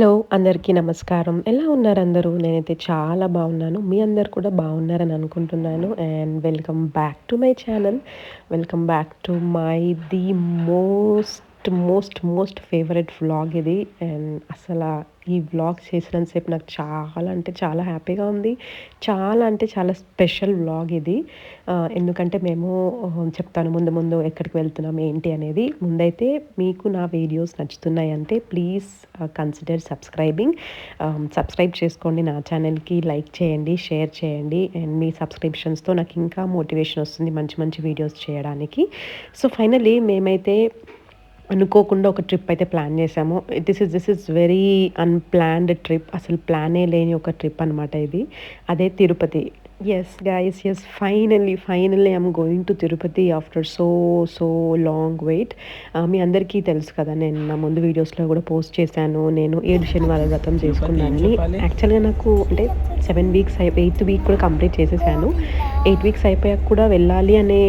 Hello! అందరికీ నమస్కారం. ఎలా ఉన్నారు అందరూ? నేనైతే చాలా బాగున్నాను. మీ అందరూ కూడా బాగున్నారని అనుకుంటున్నాను. And welcome back to my channel. Welcome back to my the most favourite vlog ఇది. అండ్ ఈ వ్లాగ్ చేసినంత సేపు నాకు చాలా అంటే చాలా హ్యాపీగా ఉంది. చాలా అంటే చాలా స్పెషల్ వ్లాగ్ ఇది. ఎందుకంటే మేము చెప్తాను ముందు ముందు ఎక్కడికి వెళ్తున్నాం ఏంటి అనేది. ముందైతే మీకు నా వీడియోస్ నచ్చుతున్నాయంటే ప్లీజ్ కన్సిడర్ సబ్స్క్రైబ్ చేసుకోండి నా ఛానల్‌కి. లైక్ చేయండి, షేర్ చేయండి. అండ్ మీ సబ్స్క్రిప్షన్స్‌తో నాకు ఇంకా మోటివేషన్ వస్తుంది మంచి మంచి వీడియోస్ చేయడానికి. సో ఫైనల్లీ మేమైతే అనుకోకుండా ఒక ట్రిప్ అయితే ప్లాన్ చేసాము. This is very unplanned trip. అసలు ప్లానే లేని ఒక ట్రిప్ అనమాట ఇది. అదే Tirupati. Yes guys, yes, finally I'm going to Tirupati after so long wait. మీ అందరికీ తెలుసు కదా, నేను నా ముందు వీడియోస్‌లో కూడా పోస్ట్ చేశాను. నేను 7 శనివారాల వ్రతం తిరుపతి ఏం చేసుకున్నానని. చెప్పాలి? యాక్చువల్‌గా నాకు అంటే 7 వీక్స్ 8థ్ వీక్ కూడా కంప్లీట్ చేసేసాను. 8 వీక్స్ అయిపోయాక కూడా వెళ్ళాలి అనే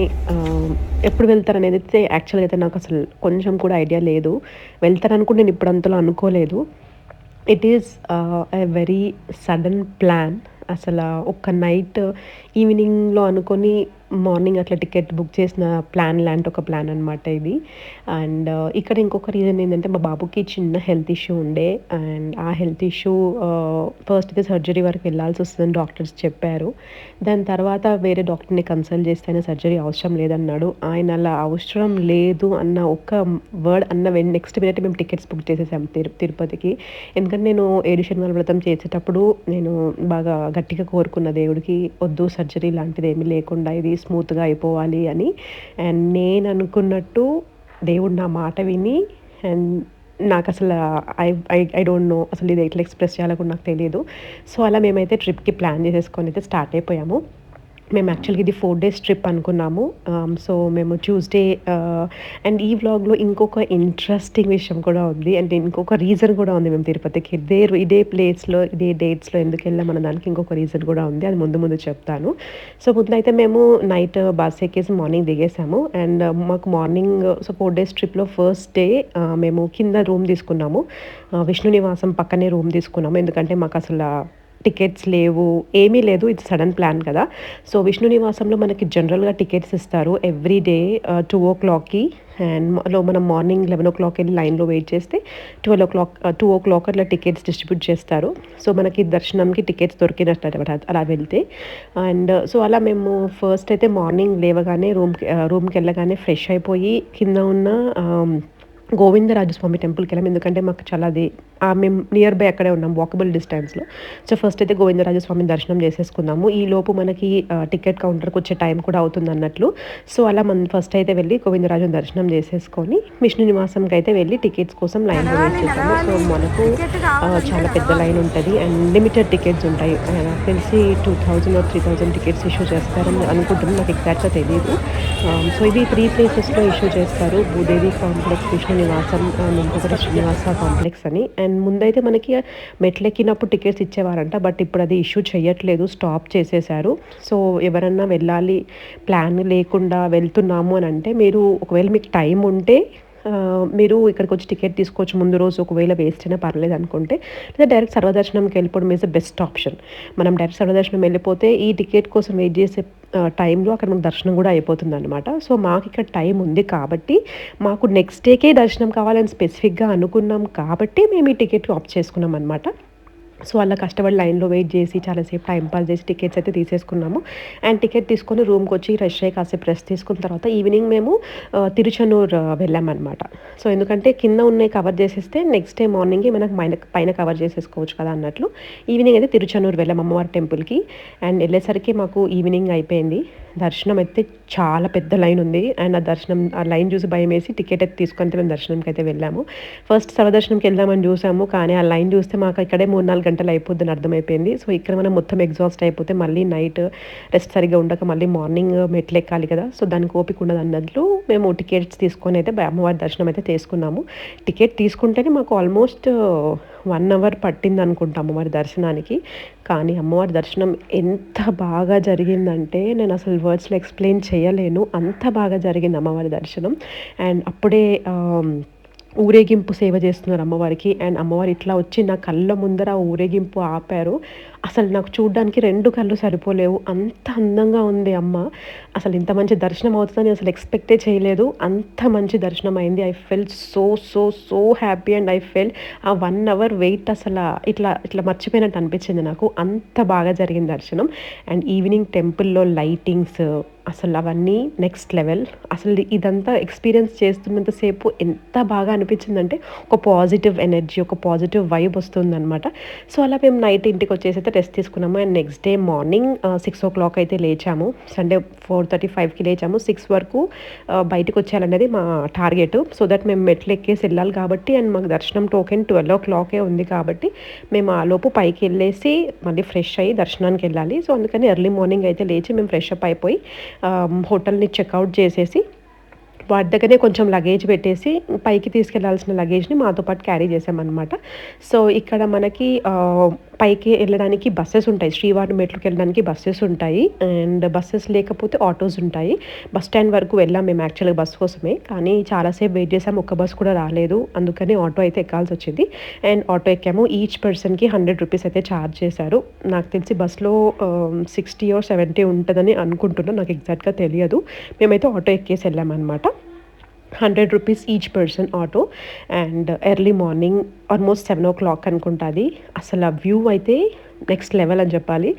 ఎప్పుడు వెళ్తారనేది అయితే యాక్చువల్‌గా అయితే నాకు అసలు కొంచెం కూడా ఐడియా లేదు. వెళ్తానని కూడా నేను ఇప్పుడంతలో అనుకోలేదు. It is a very sudden plan. ఒక్క నైట్ ఈవినింగ్‌లో అనుకోని మార్నింగ్ అట్లా టికెట్ బుక్ చేసిన ప్లాన్ లాంటి ఒక ప్లాన్ అనమాట ఇది. అండ్ ఇక్కడ ఇంకొక రీజన్ ఏంటంటే మా బాబుకి చిన్న హెల్త్ ఇష్యూ ఉండే. అండ్ ఆ హెల్త్ ఇష్యూ ఫస్ట్ అయితే సర్జరీ వరకు వెళ్ళాల్సి వస్తుందని డాక్టర్స్ చెప్పారు. దాని తర్వాత వేరే డాక్టర్‌ని కన్సల్ట్ చేస్తే ఆయన సర్జరీ అవసరం లేదన్నాడు. ఆయన అలా అవసరం లేదు అన్న ఒక్క వర్డ్ అన్న నెక్స్ట్ మినిట్ మేము టికెట్స్ బుక్ చేసేసాం తిరుపతికి. ఎందుకంటే నేను 7 శనివారాల వ్రతం చేసేటప్పుడు నేను బాగా గట్టిగా కోరుకున్న దేవుడికి, వద్దు సర్జరీ లాంటిది ఏమీ లేకుండా ఇది స్మూత్‌గా అయిపోవాలి అని. అండ్ నేను అనుకున్నట్టు దేవుడు నా మాట విని అండ్ నాకసల I I I don't know అసలు ఇది ఎట్లా ఎక్స్‌ప్రెస్ చేయాలో కూడా నాకు తెలీదు. సో అలా మేమైతే ట్రిప్‌కి ప్లాన్ చేసేసుకొని అయితే స్టార్ట్ అయిపోయాము. మేము యాక్చువల్‌గా ఇది 4 డేస్ ట్రిప్ అనుకున్నాము. సో మేము ట్యూస్‌డే అండ్ ఈ వ్లాగ్‌లో ఇంకొక ఇంట్రెస్టింగ్ విషయం కూడా ఉంది. అంటే ఇంకొక రీజన్ కూడా ఉంది మేము తిరుపతికి ఇదే ప్లేస్‌లో, ఇదే డేట్స్‌లో ఎందుకెళ్ళాం అన్న దానికి ఇంకొక రీజన్ కూడా ఉంది. అది ముందు ముందు చెప్తాను. సో ముందైతే మేము నైట్ బస్ ఎక్కేసి మార్నింగ్ దిగేసాము. అండ్ మాకు మార్నింగ్ 4 డేస్ ట్రిప్‌లో ఫస్ట్ డే మేము కింద రూమ్ తీసుకున్నాము. విష్ణు నివాసం పక్కనే రూమ్ తీసుకున్నాము. ఎందుకంటే మాకసల టికెట్స్ లేవు, ఏమీ లేదు. ఇది సడన్ ప్లాన్ కదా! సో విష్ణు నివాసంలో మనకి జనరల్‌గా టికెట్స్ ఇస్తారు ఎవ్రీ డే 2:00కి. అండ్ మనం మార్నింగ్ 11:00 ఎళ్లి లైన్‌లో వెయిట్ చేస్తే 2:00 అట్లా టికెట్స్ డిస్ట్రిబ్యూట్ చేస్తారు. సో మనకి దర్శనంకి టికెట్స్ దొరికినట్టనమాట అలా వెళ్తే. అండ్ సో అలా మేము ఫస్ట్ అయితే మార్నింగ్ లేవగానే రూమ్‌కెళ్ళగానే ఫ్రెష్ అయిపోయి కింద ఉన్న గోవిందరాజస్వామి టెంపుల్‌కెళ్ళాం. ఎందుకంటే మాకు చాలా అది మేము నియర్ బై అక్కడే ఉన్నాం వాకబుల్ డిస్టెన్స్‌లో. సో ఫస్ట్ అయితే గోవిందరాజస్వామిని దర్శనం చేసేసుకున్నాము. ఈలోపు మనకి టికెట్ కౌంటర్‌కి వచ్చే టైం కూడా అవుతుందన్నట్లు. సో అలా మనం ఫస్ట్ అయితే వెళ్ళి గోవిందరాజుని దర్శనం చేసేసుకొని విష్ణు నివాసంకి అయితే వెళ్ళి టికెట్స్ కోసం లైన్‌లో వెయిట్ చేసాము. సో మనకు చాలా పెద్ద లైన్ ఉంటది అండ్ లిమిటెడ్ టికెట్స్ ఉంటాయి. నాకు తెలిసి 2000 ఆర్ 3000 టికెట్స్ ఇష్యూ చేస్తారని అనుకుంటున్నాను. నాకు ఎగ్జాక్ట్‌గా తెలీదు. సో ఇది 3 ప్లేసెస్‌లో ఇష్యూ చేస్తారు. భూదేవి కాంప్లెక్స్, విష్ణు నివాసం అండ్ ఇంకొకటి శ్రీనివాస కాంప్లెక్స్ అని. అండ్ ముందైతే మనకి మెట్లెక్కినప్పుడు టికెట్స్ ఇచ్చేవారంట. బట్ ఇప్పుడు అది ఇష్యూ చేయట్లేదు, స్టాప్ చేసేశారు. సో ఎవరన్నా వెళ్ళాలి ప్లాన్ లేకుండా వెళ్తున్నాము అని అంటే మీరు ఒకవేళ మీకు టైం ఉంటే మీరు ఇక్కడికొచ్చి టికెట్ తీసుకోవచ్చు ముందు రోజు. ఒకవేళ వేస్ట్ అయినా పర్లేదు అనుకుంటే, లేదా డైరెక్ట్ సర్వదర్శనంకి వెళ్ళిపోవడం ఈజ్ ద బెస్ట్ ఆప్షన్. మనం డైరెక్ట్ సర్వదర్శనం వెళ్ళిపోతే ఈ టికెట్ కోసం వెయిట్ చేసే టైంలో అక్కడ మనకు దర్శనం కూడా అయిపోతుందనమాట. సో మాకు ఇక్కడ టైం ఉంది కాబట్టి, మాకు నెక్స్ట్ డేకే దర్శనం కావాలని స్పెసిఫిక్‌గా అనుకున్నాం కాబట్టి మేము ఈ టికెట్ ఆప్ట్ చేసుకున్నాం అనమాట. సో అలా కష్టపడి లైన్‌లో వెయిట్ చేసి చాలాసేపు టైమ్ పాస్ చేసి టికెట్స్ అయితే తీసేసుకున్నాము. అండ్ టికెట్ తీసుకొని రూమ్‌కొచ్చి ఫ్రెష్ అయ్యి కాసేపు రెస్ట్ తీసుకున్న తర్వాత ఈవినింగ్ మేము తిరుచెన్నూర్ వెళ్ళామనమాట. సో ఎందుకంటే కింద ఉన్నయి కవర్ చేసేస్తే నెక్స్ట్ డే మార్నింగే మనకు పైన కవర్ చేసేసుకోవచ్చు కదా అన్నట్లు. ఈవినింగ్ అయితే తిరుచెన్నూర్ వెళ్ళాం అమ్మవారి టెంపుల్‌కి. అండ్ వెళ్ళేసరికి మాకు ఈవినింగ్ అయిపోయింది. దర్శనం అయితే చాలా పెద్ద లైన్ ఉంది. అండ్ ఆ లైన్ చూసి భయమేసి టికెట్ అయితే తీసుకొని మేము దర్శనంకి అయితే వెళ్ళాము. ఫస్ట్ సర్వదర్శనంకి వెళ్దామని చూసాము. కానీ ఆ లైన్ చూస్తే మాకు ఇక్కడే 3, 4 గంటలు అయిపోద్దని అర్థమైపోయింది. సో ఇక్కడ మనం మొత్తం ఎగ్జాస్ట్ అయిపోతే మళ్ళీ నైట్ రెస్ట్ సరిగ్గా ఉండక మళ్ళీ మార్నింగ్ మెట్లెక్కాలి కదా! సో దానికి ఓపిక ఉండదన్నట్లు మేము టికెట్స్ తీసుకొని అయితే అమ్మవారి దర్శనం అయితే చేసుకున్నాము. టికెట్ తీసుకుంటేనే మాకు ఆల్మోస్ట్ 1 అవర్ పట్టిందనుకుంటా అమ్మవారి దర్శనానికి. కానీ అమ్మవారి దర్శనం ఎంత బాగా జరిగిందంటే నేను అసలు వర్డ్స్‌లో ఎక్స్‌ప్లెయిన్ చేయలేను. అంత బాగా జరిగింది అమ్మవారి దర్శనం. అండ్ అప్పుడే ఊరేగింపు సేవ చేస్తున్నారు అమ్మవారికి. అండ్ అమ్మవారు ఇట్లా వచ్చి నా కళ్ళ ముందర ఆ ఊరేగింపు ఆపారు. అసలు నాకు చూడ్డానికి 2 కళ్ళు సరిపోలేవు. అంత అందంగా ఉంది అమ్మ. అసలు ఇంత మంచి దర్శనం అవుతదని అసలు ఎక్స్‌పెక్టే చేయలేదు. అంత మంచి దర్శనం అయింది. I felt so, so, so happy and I felt ఆ 1 అవర్ వెయిట్ ఇట్లా మర్చిపోయినట్టు అనిపించింది నాకు. అంత బాగా జరిగింది దర్శనం. అండ్ ఈవినింగ్ టెంపుల్‌లో లైటింగ్స్ అసలు అవన్నీ నెక్స్ట్ లెవెల్. అసలు ఇదంతా ఎక్స్‌పీరియన్స్ చేస్తున్నంత సేపు ఎంత బాగా అనిపించిందంటే ఒక పాజిటివ్ ఎనర్జీ, ఒక పాజిటివ్ వైబ్ వస్తుందనమాట. సో, అలా మేము నైట్ ఇంటికొచ్చేసైతే రెస్ట్ తీసుకున్నాము. అండ్ నెక్స్ట్ డే మార్నింగ్ 6:00 అయితే లేచాము. సండే 4:35కి లేచాము. 6 వరకు బయటికొచ్చేయాలనేది మా టార్గెట్. సో దట్ మేము మెట్లెక్కేసి ఎళ్ళాలి కాబట్టి అండ్ మాకు దర్శనం టోకెన్ 12:00 ఉంది కాబట్టి మేము ఆలోపు పైకెళ్ళేసి మళ్ళీ ఫ్రెష్ అయ్యి దర్శనానికెళ్ళాలి. సో, అందుకని ఎర్లీ మార్నింగ్ అయితే లేచి మేము ఫ్రెష్ అప్ అయిపోయి హోటల్‌ని చెక్‌ఔట్ చేసేసి వాటి దగ్గరనే కొంచెం లగేజ్ పెట్టేసి పైకి తీసుకెళ్లాల్సిన లగేజ్‌ని మాతో పాటు క్యారీ చేశామనమాట. సో, ఇక్కడ మనకి పైకి ఎళ్ళడానికి బసెస్ ఉంటాయి. శ్రీవారి మెట్లుకెళ్ళడానికి బసెస్ ఉంటాయి. అండ్ బసెస్ లేకపోతే ఆటోస్ ఉంటాయి. బస్ స్టాండ్ వరకు వెళ్ళాం మేము యాక్చువల్‌గా బస్ కోసమే. కానీ చాలా సేపు వెయిట్ చేసాం. ఒక్క బస్ కూడా రాలేదు. అందుకని ఆటో అయితే ఎక్కాల్సొచ్చింది. అండ్ ఆటో ఎక్కాము. ఈచ్ పర్సన్‌కి రూ. 100 అయితే చార్జ్ చేశారు. నాకు తెలిసి బస్‌లో 60 ఆర్ 70 ఉంటదని అనుకుంటున్నా. నాకు ఎగ్జాక్ట్‌గా తెలియదు. మేమైతే ఆటో ఎక్కేసి ఎళ్ళామనమాట. రూ. 100 each person auto. And early morning almost 7:00 అనుకుంటా అది. అసలు ఆ వ్యూ అయితే నెక్స్ట్ లెవెల్ అని చెప్పాలి.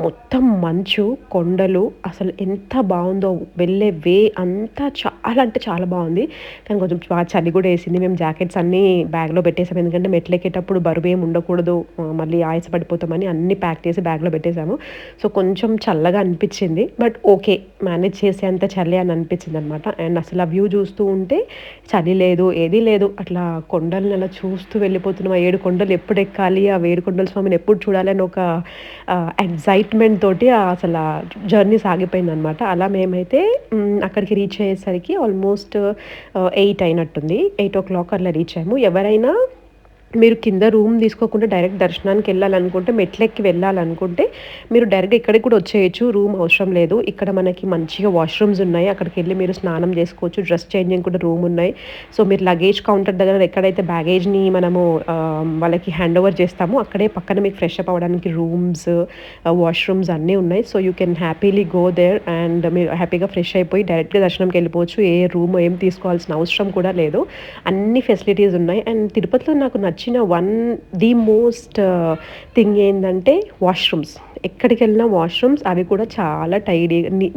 మొత్తం మంచు, కొండలు అసలు ఎంత బావుందో. వెళ్ళే వే అంతా చాలా అంటే చాలా బావుంది. కానీ కొంచెం బాగా చలి కూడా ఏసింది. మేము జాకెట్స్ అన్నీ బ్యాగ్‌లో పెట్టేసాము. ఎందుకంటే మెట్లెక్కేటప్పుడు బరువేం ఉండకూడదు. మళ్ళీ ఆయాస పడిపోతామని అన్నీ ప్యాక్ చేసి బ్యాగ్‌లో పెట్టేసాము. సో, కొంచెం చల్లగా అనిపిచ్చింది. But okay. మేనేజ్ చేసేంత చలి అని అనిపిచ్చిందనమాట. అండ్ అసలు ఆ వ్యూ చూస్తూ ఉంటే చలి లేదు, ఏదీ లేదు. అట్లా కొండల్ని అలా చూస్తూ వెళ్ళిపోతున్నాం. ఆ 7 కొండలు ఎప్పుడు ఎక్కాలి, ఆ వేడుకొండల స్వామిని ఎప్పుడు చూడాలి అని ఒక ఎక్సైట్‌మెంట్ తోటి అసల జర్నీ సాగిపోయిందనమాట. అలా మేమైతే అక్కడికి రీచ్ అయ్యేసరికి ఆల్మోస్ట్ 8 అయినట్టుంది. 8:00 అలా రీచ్ అయ్యాము. ఎవరైనా మీరు కింద రూమ్ తీసుకోకుండా డైరెక్ట్ దర్శనానికెళ్ళాలనుకుంటే, మెట్లెక్కి వెళ్ళాలనుకుంటే, మీరు డైరెక్ట్‌గా ఇక్కడికి కూడా వచ్చేయొచ్చు. రూమ్ అవసరం లేదు. ఇక్కడ మనకి మంచిగా వాష్‌రూమ్స్ ఉన్నాయి. అక్కడికెళ్ళి మీరు స్నానం చేసుకోవచ్చు. డ్రెస్ చేంజింగ్ కూడా రూమ్ ఉన్నాయి. సో, మీరు లగేజ్ కౌంటర్ దగ్గర ఎక్కడైతే బ్యాగేజ్‌ని మనము వాళ్ళకి హ్యాండ్ ఓవర్ చేస్తామో, అక్కడే పక్కన మీకు ఫ్రెష్ అప్ అవ్వడానికి రూమ్స్, వాష్‌రూమ్స్ అన్నీ ఉన్నాయి. So, you can happily go there and మీరు హ్యాపీగా ఫ్రెష్ అయిపోయి డైరెక్ట్‌గా దర్శనంకెళ్ళిపోవచ్చు. ఏ రూమ్ ఏం తీసుకోవాల్సిన అవసరం కూడా లేదు. అన్ని ఫెసిలిటీస్ ఉన్నాయి. అండ్ తిరుపతిలో నాకు నచ్చిన ది మోస్ట్ థింగ్ ఏందంటే వాష్‌రూమ్స్. ఎక్కడికెళ్ళినా వాష్‌రూమ్స్ అవి కూడా చాలా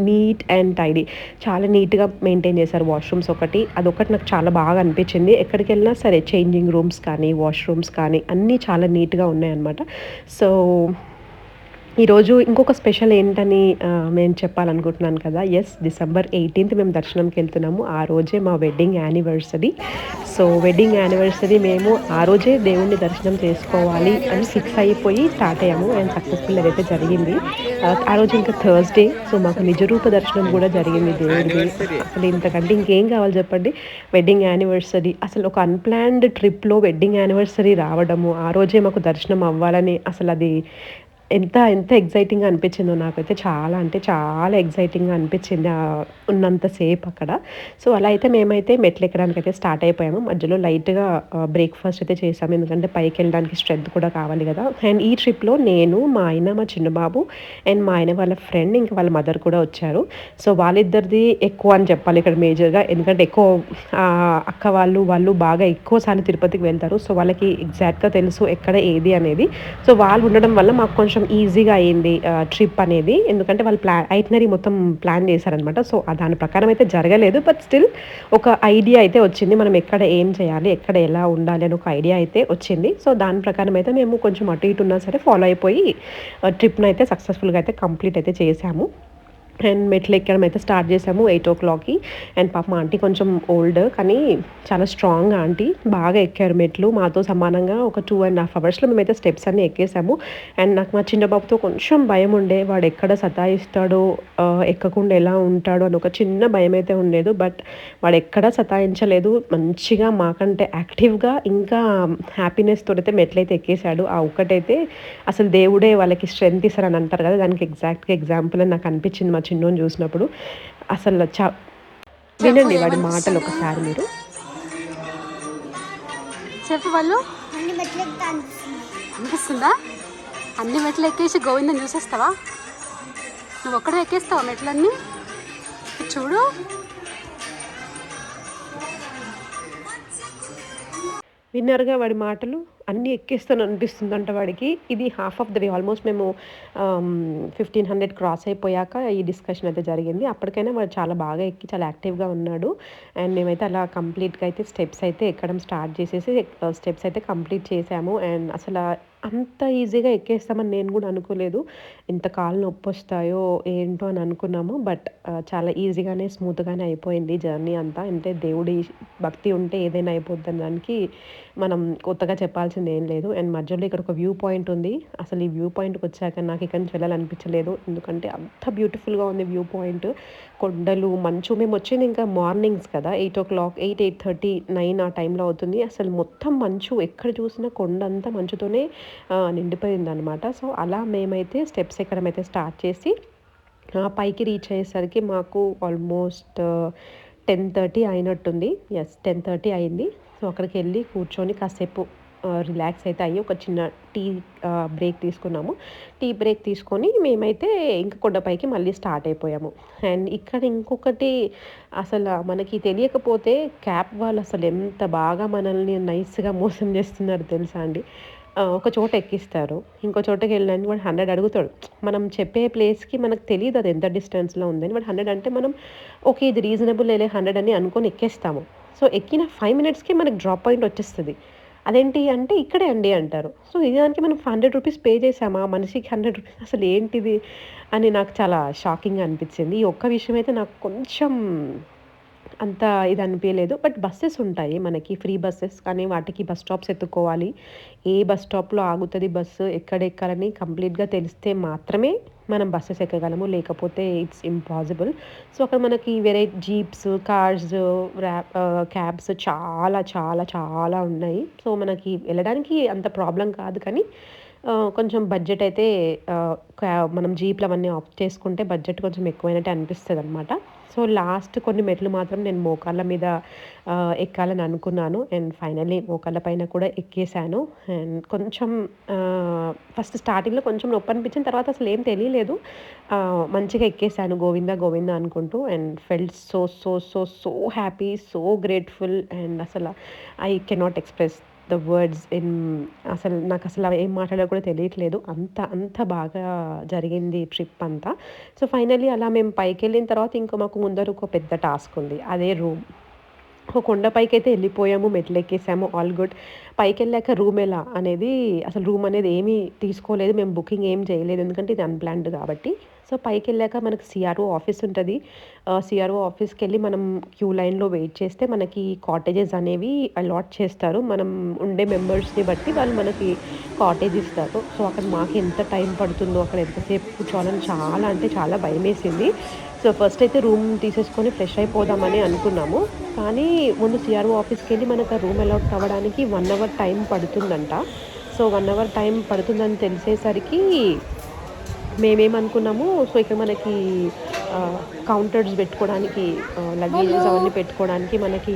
నీట్ అండ్ టైడీ. చాలా నీట్‌గా మెయింటైన్ చేశారు వాష్‌రూమ్స్ ఒకటి. అదొకటి నాకు చాలా బాగా అనిపించింది. ఎక్కడికెళ్ళినా సరే చేంజింగ్ రూమ్స్ కానీ, వాష్‌రూమ్స్ కానీ అన్నీ చాలా నీట్‌గా ఉన్నాయన్నమాట. సో, ఈరోజు ఇంకొక స్పెషల్ ఏంటని నేను చెప్పాలనుకుంటున్నాను కదా! డిసెంబర్ 18థ్ మేము దర్శనంకెళ్తున్నాము. ఆ రోజే మా wedding anniversary. So, wedding anniversary మేము ఆ రోజే దేవుడిని దర్శనం చేసుకోవాలి అని ఫిక్స్ అయిపోయి స్టార్ట్ అయ్యాము. అండ్ సక్సెస్‌ఫుల్ అదైతే జరిగింది. ఆ రోజు ఇంకా థర్స్‌డే. సో, మాకు నిజరూప దర్శనం కూడా జరిగింది దేవుడిది. అసలు ఇంతకంటే ఇంకేం కావాలి చెప్పండి. వెడ్డింగ్ యానివర్సరీ అసలు ఒక అన్‌ప్లాన్డ్ ట్రిప్‌లో వెడ్డింగ్ యానివర్సరీ రావడము, ఆ రోజే మాకు దర్శనం అవ్వాలని అసలది ఎంత ఎంత ఎక్సైటింగ్‌గా అనిపించిందో నాకైతే చాలా అంటే చాలా ఎక్సైటింగ్‌గా అనిపించింది ఉన్నంత సేపు అక్కడ. సో, అలా అయితే మేమైతే మెట్లెక్కడానికైతే స్టార్ట్ అయిపోయాము. మధ్యలో లైట్‌గా బ్రేక్‌ఫాస్ట్ అయితే చేసాము. ఎందుకంటే పైకెళ్ళడానికి స్ట్రెంత్ కూడా కావాలి గదా! అండ్ ఈ ట్రిప్‌లో నేను, మా ఆయన, మా చిన్న బాబు అండ్ మా ఆయన వాళ్ళ ఫ్రెండ్ ఇంకా వాళ్ళ మదర్ కూడా వచ్చారు. సో, వాళ్ళిద్దరిది ఎక్కువ అని చెప్పాలి ఇక్కడ మేజర్‌గా. ఎందుకంటే ఎక్కువ అక్క వాళ్ళు బాగా ఎక్కువ సార్లు తిరుపతికి వెళ్తారు. సో, వాళ్ళకి ఎగ్జాక్ట్‌గా తెలుసు ఎక్కడ ఏది అనేది. సో, వాళ్ళు ఉండడం వల్ల మాకు కొంచెం ఈజీగా అయింది ట్రిప్ అనేది. ఎందుకంటే వాళ్ళు ఐటినరీ మొత్తం ప్లాన్ చేశారనమాట. సో, దాని ప్రకారం అయితే జరగలేదు. బట్ స్టిల్ ఒక ఐడియా అయితే వచ్చింది. మనం ఎక్కడ ఏం చేయాలి, ఎక్కడ ఎలా ఉండాలి అని ఒక ఐడియా అయితే వచ్చింది. సో, దాని ప్రకారం అయితే మేము కొంచెం అటు ఇటు ఉన్నా సరే ఫాలో అయిపోయి ట్రిప్‌నైతే సక్సెస్‌ఫుల్‌గా అయితే కంప్లీట్ అయితే చేశాము. అండ్ మెట్లెక్కడం అయితే స్టార్ట్ చేసాము 8:00కి. అండ్ పాపం ఆంటీ కొంచెం ఓల్డ్ కానీ చాలా స్ట్రాంగ్ ఆంటీ. బాగా ఎక్కారు మెట్లు. మాతో సమానంగా ఒక 2½ అవర్స్‌లో మేమైతే స్టెప్స్ అన్నీ ఎక్కేసాము. అండ్ నాకు మా చిన్న బాబుతో కొంచెం భయం ఉండే. వాడు ఎక్కడ సతాయిస్తాడో, ఎక్కకుండా ఎలా ఉంటాడో అని ఒక చిన్న భయమైతే ఉండేది. బట్ వాడు ఎక్కడా సతాయించలేదు. మంచిగా మాకంటే యాక్టివ్‌గా ఇంకా హ్యాపీనెస్ తోటైతే మెట్లయితే ఎక్కేసాడు. ఆ ఒక్కటైతే అసలు దేవుడే వాళ్ళకి స్ట్రెంత్ ఇస్తారని అంటారు కదా! దానికి ఎగ్జాక్ట్‌గా ఎగ్జాంపుల్ అని నాకు అనిపించింది మా చిన్నోడిని చూసినప్పుడు. అసలు వినండి వాడి మాటలు ఒకసారి మీరు. చెప్పు వాళ్ళు. అన్ని మెట్లు ఎక్కుతా అనిపిస్తుంది. అనిపిస్తుందా? అన్ని మెట్లు ఎక్కేసి గోవిందని చూసేస్తావా? నువ్వు ఒక్కడే ఎక్కేస్తావా మెట్లన్నీ? చూడు. విన్నారుగా వాడి మాటలు. అన్నీ ఎక్కేస్తాను అనిపిస్తుందంట వాడికి. ఇది half of the way almost మేము 1500 క్రాస్ అయిపోయాక ఈ డిస్కషన్ అయితే జరిగింది. అప్పటికైనా వాడు చాలా బాగా ఎక్కి చాలా యాక్టివ్‌గా ఉన్నాడు. అండ్ మేమైతే అలా కంప్లీట్‌గా అయితే స్టెప్స్ అయితే ఎక్కడం స్టార్ట్ చేసేసి స్టెప్స్ అయితే కంప్లీట్ చేశాము. అండ్ అసల అంత ఈజీగా ఎక్కేస్తామని నేను కూడా అనుకోలేదు. ఇంత కాళ్ళు నొప్పొస్తాయో ఏంటో అని అనుకున్నాము. బట్ చాలా ఈజీగానే స్మూత్‌గానే అయిపోయింది జర్నీ అంతా. అంటే దేవుడి భక్తి ఉంటే ఏదైనా అయిపోద్దన్న దానికి మనం కొత్తగా చెప్పాల్సింది ఏం లేదు. అండ్ మధ్యలో ఇక్కడ ఒక వ్యూ పాయింట్ ఉంది. అసలు ఈ వ్యూ పాయింట్‌కొచ్చాక నాకు ఇక్కడి నుంచి వెళ్ళాలనిపించలేదు. ఎందుకంటే అంత బ్యూటిఫుల్‌గా ఉంది వ్యూ పాయింట్. కొండలు, మంచు మేమొచ్చింది ఇంకా మార్నింగ్స్ కదా! 8:00, 8, 8:30, 9 ఆ టైంలో అవుతుంది. అసలు మొత్తం మంచు ఎక్కడ చూసినా కొండంతా మంచుతోనే నిండిపోయిందనమాట. సో, అలా మేమైతే స్టెప్స్ ఎక్కడమైతే స్టార్ట్ చేసి పైకి రీచ్ అయ్యేసరికి మాకు ఆల్మోస్ట్ 10:30 అయినట్టుంది. యెస్ 10:30 అయింది. సో, అక్కడికెళ్ళి కూర్చొని కాసేపు రిలాక్స్ అయితే అయ్యి ఒక చిన్న టీ బ్రేక్ తీసుకున్నాము. టీ బ్రేక్ తీసుకొని మేమైతే ఇంక కొండపైకి మళ్ళీ స్టార్ట్ అయిపోయాము. అండ్ ఇక్కడ ఇంకొకటి అసల మనకి తెలియకపోతే క్యాబ్ వాళ్ళు అసలు ఎంత బాగా మనల్ని నైస్‌గా మోసం చేస్తున్నారో తెలుసా అండి. ఒక చోట ఎక్కిస్తారు. ఇంకో చోటకెళ్ళడానికి వాడు 100 అడుగుతాడు. మనం చెప్పే ప్లేస్‌కి మనకు తెలీదు అది ఎంత డిస్టెన్స్‌లో ఉందని. వాడు 100 అంటే మనం ఓకే. ఇది రీజనబులేలే 100 అని అనుకోని ఎక్కేస్తాము. సో, ఎక్కిన 5 మినిట్స్‌కి మనకు డ్రాప్ పాయింట్ వచ్చేస్తది. అదేంటి అంటే ఇక్కడే అండి అంటారు. సో, ఈ దానికి మనం రూ. 100 పే చేసామా? మనిషికి రూ. 100 అసలేంటిది అని నాకు చాలా షాకింగ్‌గా అనిపించింది. ఈ ఒక్క విషయం అయితే నాకు కొంచెం అంత ఇది అనిపియలేదు. బట్ బసెస్ ఉంటాయి మనకి ఫ్రీ బసెస్. కానీ వాటికి బస్ స్టాప్స్ ఎతుక్కోవాలి. ఏ బస్ స్టాప్‌లో ఆగుతది బస్సు, ఎక్కడ ఎక్కాలని కంప్లీట్‌గా తెలిస్తే మాత్రమే మనం బసెస్ ఎక్కగలము. లేకపోతే ఇట్స్ ఇంపాసిబుల్. సో, అక్కడ మనకి వేరే జీప్స్, కార్స్, క్యాబ్స్ చాలా చాలా చాలా ఉన్నాయి. సో, మనకి వెళ్ళడానికి అంత ప్రాబ్లమ్ కాదు కానీ కొంచెం బడ్జెట్ అయితే మనం జీప్‌లు అవన్నీ ఆప్ట్ చేసుకుంటే బడ్జెట్ కొంచెం ఎక్కువైనట్టే అనిపిస్తదనమాట. సో, లాస్ట్ కొన్ని మెట్లు మాత్రం నేను మోకాళ్ళ మీద ఎక్కాలని అనుకున్నాను. అండ్ ఫైనల్లీ మోకాళ్ళ పైన కూడా ఎక్కేసాను. అండ్ కొంచెం ఫస్ట్ స్టార్టింగ్‌లో కొంచెం నొప్పనిపించిన తర్వాత అసలేం తెలియలేదు. మంచిగా ఎక్కేసాను గోవిందా, గోవిందా అనుకుంటూ. And felt so, so, so, so happy, so grateful and అసల I cannot express the words in అసలు నాకసల ఏం మాట్లాడాలో కూడా తెలియట్లేదు. అంత బాగా జరిగింది ట్రిప్ అంతా. సో, ఫైనల్లీ అలా మేము పైకెళ్ళిన తర్వాత ఇంక మాకు ముందర ఒక పెద్ద టాస్క్ ఉంది. అదే రూమ్. ఒక కొండ పైకైతే ఎళ్ళిపోయాము. మెట్లెక్కేసాము. All good. పైకెళ్ళాక రూమ్ ఎలా అనేది అసలు రూమ్ అనేది ఏమీ తీసుకోలేదు. మేము బుకింగ్ ఏం చేయలేదు. ఎందుకంటే ఇది అన్‌ప్లాన్డ్ కాబట్టి. సో, పైకెళ్ళాక మనకు సీఆర్ఓ ఆఫీస్ ఉంటది. సీఆర్ఓ ఆఫీస్‌కెళ్ళి మనం క్యూ లైన్‌లో వెయిట్ చేస్తే మనకి కాటేజెస్ అనేవి అలాట్ చేస్తారు. మనం ఉండే మెంబర్స్‌ని బట్టి వాళ్ళు మనకి కాటేజ్ ఇస్తారు. సో, అక్కడ మాకు ఎంత టైం పడుతుందో, అక్కడ ఎంతసేపు కూర్చోవాలని చాలా అంటే చాలా భయమేసింది. సో, ఫస్ట్ అయితే రూమ్ తీసేసుకొని ఫ్రెష్ అయిపోదామని అనుకున్నాము. కానీ ముందు సీఆర్ఓ ఆఫీస్‌కెళ్ళి మనకు ఆ రూమ్ అలాట్ అవ్వడానికి 1 అవర్ టైం పడుతుందంట. సో, 1 అవర్ టైం పడుతుందని తెలిసేసరికి మేమేమనుకున్నాము, సో, ఇక్కడ మనకి కౌంటర్స్ పెట్టుకోవడానికి లగేజెస్ అవన్నీ పెట్టుకోవడానికి మనకి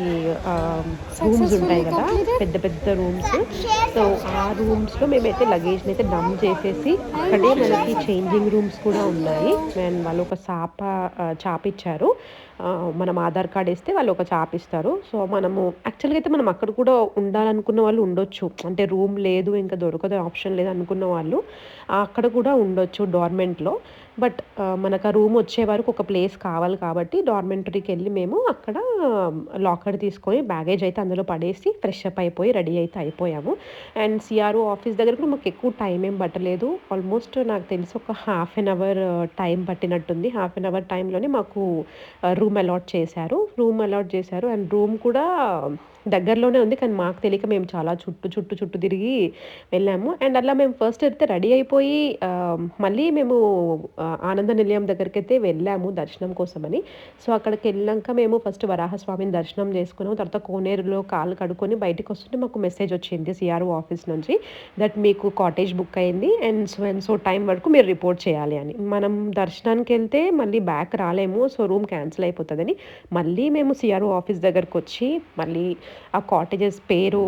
రూమ్స్ ఉంటాయి కదా! పెద్ద పెద్ద రూమ్స్. సో, ఆ రూమ్స్‌లో మేమైతే లగేజ్‌నైతే డంప్ చేసేసి అక్కడే మనకి చేంజింగ్ రూమ్స్ కూడా ఉన్నాయి. అండ్ వాళ్ళు ఒక చాపిచ్చారు. మనం ఆధార్ కార్డ్ ఇస్తే వాళ్ళు ఒక చాపిస్తారు. సో, మనము యాక్చువల్‌గా అయితే మనం అక్కడ కూడా ఉండాలనుకున్న వాళ్ళు ఉండొచ్చు. అంటే రూమ్ లేదు ఇంకా దొరకదు ఆప్షన్ లేదు అనుకున్న వాళ్ళు అక్కడ కూడా ఉండొచ్చు డార్మెంట్‌లో. బట్ మనకు ఆ రూమ్ వచ్చే వరకు ఒక ప్లేస్ కావాలి కాబట్టి డార్మెంటరీకెళ్ళి మేము అక్కడ లాకర్ తీసుకొని బ్యాగేజ్ అయితే అందులో పడేసి ఫ్రెష్ అప్ అయిపోయి రెడీ అయితే అయిపోయాము. అండ్ సీఆర్ఓ ఆఫీస్ దగ్గర కూడా మాకు ఎక్కువ టైం ఏం పట్టలేదు. ఆల్మోస్ట్ నాకు తెలిసి ఒక హాఫ్ ఎన్ అవర్ టైం పట్టినట్టుంది. హాఫ్ ఎన్ అవర్ టైంలోనే మాకు రూమ్ అలాట్ చేశారు. అండ్ రూమ్ కూడా దగ్గరలోనే ఉంది. కానీ మాకు తెలియక మేము చాలా చుట్టూ తిరిగి వెళ్ళాము. అండ్ అలా మేము ఫస్ట్ అయితే రెడీ అయిపోయి మళ్ళీ మేము ఆనంద నిలయం దగ్గరికైతే వెళ్ళాము దర్శనం కోసమని. సో, అక్కడికెళ్ళాక మేము ఫస్ట్ వరాహస్వామిని దర్శనం చేసుకున్నాము. తర్వాత కోనేరులో కాళ్ళు కడుక్కొని బయటికొస్తుంటే మాకు మెసేజొచ్చింది సీఆర్ఓ ఆఫీస్ నుంచి దట్ మీకు కాటేజ్ బుక్ అయింది అండ్ సో టైం వరకు మీరు రిపోర్ట్ చేయాలి అని. మనం దర్శనానికెళ్తే మళ్ళీ బ్యాక్ రాలేము. సో, రూమ్ క్యాన్సిల్ అయిపోతదని మళ్ళీ మేము సీఆర్ఓ ఆఫీస్ దగ్గరకొచ్చి మళ్ళీ ఆ కాటేజెస్ పేరు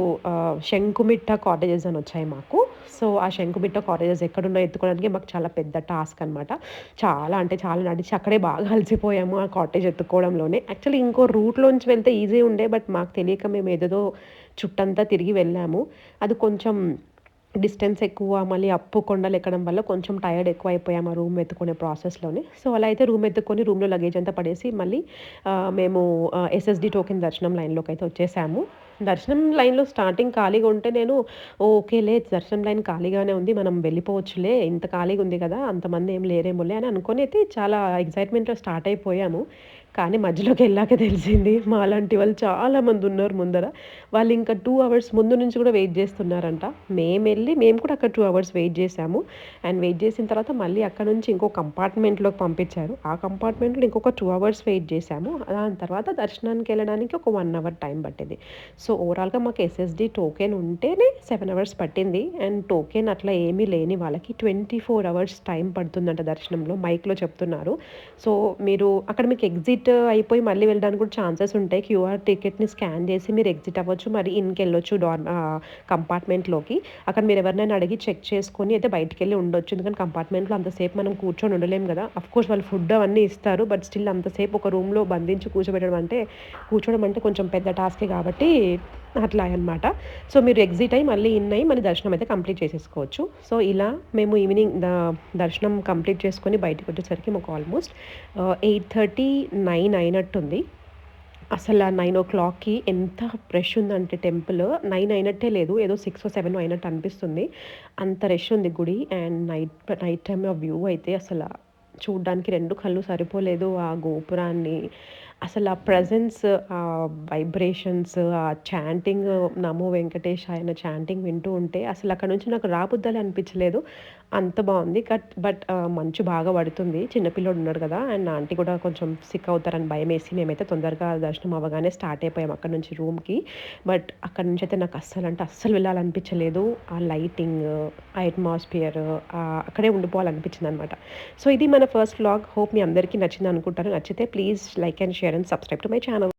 శంకుమిట్ట కాటేజెస్ అని వచ్చాయి మాకు. సో, ఆ శంకుమిట్ట కాటేజెస్ ఎక్కడున్నాయో ఎత్తుకోవడానికి మాకు చాలా పెద్ద టాస్క్ అనమాట. చాలా అంటే చాలా నడిచి అక్కడే బాగా అలసిపోయాము ఆ కాటేజ్ ఎత్తుక్కోవడంలోనే. యాక్చువల్లీ ఇంకో రూట్‌లోంచి వెళ్తే ఈజీ ఉండే. బట్ మాకు తెలియక మేము ఏదేదో చుట్టంతా తిరిగి వెళ్ళాము. అది కొంచెం డిస్టెన్స్ ఎక్కువ, మళ్ళీ అప్పు కొండలు ఎక్కడం వల్ల కొంచెం టైర్డ్ ఎక్కువైపోయాము ఆ రూమ్ వెతుక్కునే ప్రాసెస్‌లోనే. సో, అలా అయితే రూమ్ ఎతుక్కొని రూమ్‌లో లగేజ్ అంతా పడేసి మళ్ళీ మేము ఎస్ఎస్‌డి టోకెన్ దర్శనం లైన్‌లోకైతే వచ్చేసాము. దర్శనం లైన్‌లో స్టార్టింగ్ ఖాళీగా ఉంటే నేను ఓకేలే దర్శనం లైన్ ఖాళీగానే ఉంది. మనం వెళ్ళిపోవచ్చులే ఇంత ఖాళీగా ఉంది కదా! అంతమంది ఏం లేరేమోలే అని అనుకోని అయితే చాలా ఎక్సైట్‌మెంట్‌లో స్టార్ట్ అయిపోయాము. కానీ మధ్యలోకెళ్ళాక తెలిసింది మాలాంటి వాళ్ళు చాలామంది ఉన్నారు ముందర. వాళ్ళు ఇంకా 2 అవర్స్ ముందు నుంచి కూడా వెయిట్ చేస్తున్నారంట. మేము కూడా అక్కడ 2 అవర్స్ వెయిట్ చేశాము. అండ్ వెయిట్ చేసిన తర్వాత మళ్ళీ అక్కడ నుంచి ఇంకో కంపార్ట్మెంట్‌లోకి పంపించారు. ఆ కంపార్ట్మెంట్‌లో ఇంకొక 2 అవర్స్ వెయిట్ చేశాము. దాని తర్వాత దర్శనానికెళ్ళడానికి ఒక 1 అవర్ టైం పట్టింది. సో, ఓవరాల్‌గా మాకు ఎస్ఎస్‌డి టోకెన్ ఉంటేనే 7 అవర్స్ పట్టింది. అండ్ టోకెన్ అట్లా ఏమీ లేని వాళ్ళకి 24 అవర్స్ టైం పడుతుందంట దర్శనంలో మైక్‌లో చెప్తున్నారు. సో, మీరు అక్కడ మీకు ఎగ్జిట్ అయిపోయి మళ్ళీ వెళ్ళడానికి కూడా ఛాన్సెస్ ఉంటాయి. క్యూఆర్ టికెట్‌ని స్కాన్ చేసి మీరు ఎగ్జిట్ అవ్వచ్చు. మరి ఇన్‌కెళ్ళొచ్చు కంపార్ట్మెంట్‌లోకి. అక్కడ మీరు ఎవరినైనా అడిగి చెక్ చేసుకొని అయితే బయటికెళ్ళి ఉండొచ్చు. ఎందుకంటే కంపార్ట్మెంట్‌లో అంతసేపు మనం కూర్చొని ఉండలేం గదా! ఆఫ్‌కోర్స్ వాళ్ళు ఫుడ్ అవన్నీ ఇస్తారు. బట్ స్టిల్ అంతసేపు ఒక రూమ్‌లో బంధించి కూర్చోవడం అంటే కొంచెం పెద్ద టాస్కే కాబట్టి అట్లా అనమాట. సో, మీరు ఎగ్జిట్ అయ్యి మళ్ళీ ఇన్ అయ్యి మళ్ళీ దర్శనం అయితే కంప్లీట్ చేసేసుకోవచ్చు. సో, ఇలా మేము ఈవినింగ్ దర్శనం కంప్లీట్ చేసుకొని బయటికొచ్చేసరికి మాకు ఆల్మోస్ట్ 8:30, 9 అయినట్టుంది. అసల 9:00కి ఎంత రష్ ఉందంటే టెంపుల్ 9 అయినట్టే లేదు. ఏదో 6 7 అయినట్టు అనిపిస్తుంది. అంత రష్ ఉంది గుడి. అండ్ నైట్ టైమ్ ఆ వ్యూ అయితే అసల చూడ్డానికి 2 కళ్ళు సరిపోలేదు. ఆ గోపురాన్ని అసలు ఆ ప్రెజెన్స్, ఆ వైబ్రేషన్స్, ఆ చాంటింగ్ 'నమో వెంకటేశాయ' అనే చాంటింగ్ వింటూ ఉంటే అసలు అక్కడి నుంచి నాకు రాబుద్దాలే అనిపించలేదు. అంత బావుంది. బట్ మంచు బాగా పడుతుంది. చిన్న పిల్లోడు ఉన్నాడు కదా! అండ్ ఆంటీ కూడా కొంచెం సిక్ అవుతారని భయమేసి మేమైతే తొందరగా దర్శనం అవ్వగానే స్టార్ట్ అయిపోయాం అక్కడి నుంచి రూమ్‌కి. బట్ అక్కడి నుంచయితే నాకు అస్సలు వెళ్ళాలనిపించలేదు. ఆ లైటింగ్, ఆ అట్మాస్ఫియర్ అక్కడే ఉండిపోవాలనిపించిందనమాట. సో, ఇది మన ఫస్ట్ వ్లాగ్. హోప్ మీ అందరికీ నచ్చిందనుకుంటాను. నచ్చితే please like and share and subscribe to my channel.